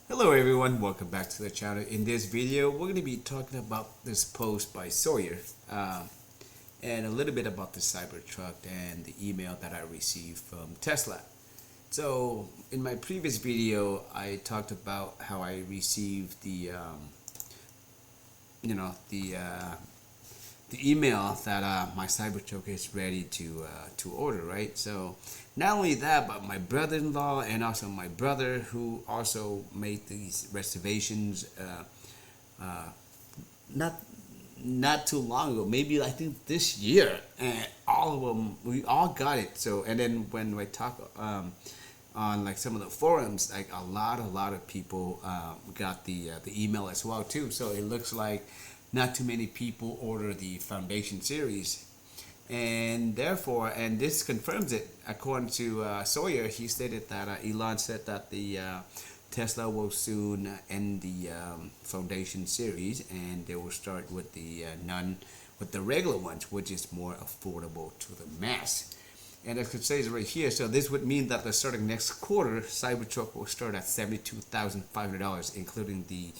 Hello everyone, welcome back to the channel. In this video, we're going to be talking about this post by Sawyer and a little bit about the Cybertruck and the email that I received from Tesla. So in my previous video, I talked about how I received the email that my Cybertruck is ready to order, right? So not only that, but my brother-in-law and also my brother, who also made these reservations not too long ago, maybe I think this year, and all of them, we all got it. So and then when I talk on like some of the forums, like a lot of people got the email as well too. So it looks like not too many people order the Foundation series, and therefore, and this confirms it, according to Sawyer. He stated that Elon said that the Tesla will soon end the Foundation series, and they will start with the regular ones, which is more affordable to the mass. And as it says right here, so this would mean that the starting next quarter, Cybertruck will start at $72,500, including the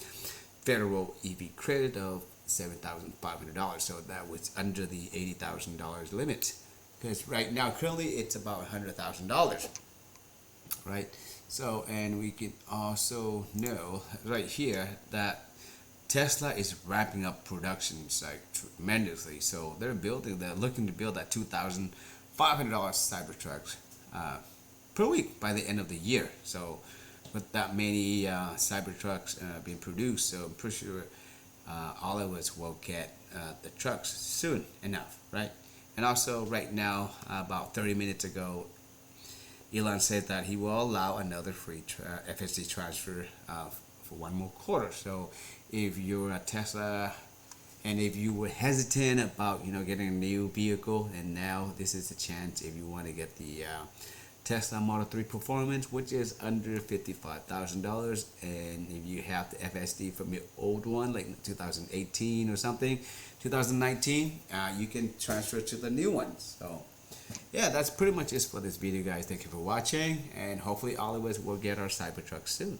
federal EV credit of $7,500. So that was under the $80,000 limit, because right now currently it's about $100,000, right? So, and we can also know right here that Tesla is ramping up production like tremendously. So they're looking to build that $2,500 Cybertrucks per week by the end of the year. So with that many Cybertrucks being produced, so I'm pretty sure all of us will get the trucks soon enough, right? And also right now, about 30 minutes ago, Elon said that he will allow another free FSD transfer for one more quarter. So if you're a Tesla and if you were hesitant about getting a new vehicle, and now this is a chance if you want to get the Tesla Model 3 Performance, which is under $55,000, and if you have the FSD from your old one, like 2018 or something, 2019, you can transfer to the new one. So yeah, that's pretty much it for this video, guys. Thank you for watching, and hopefully all of us will get our Cybertruck soon.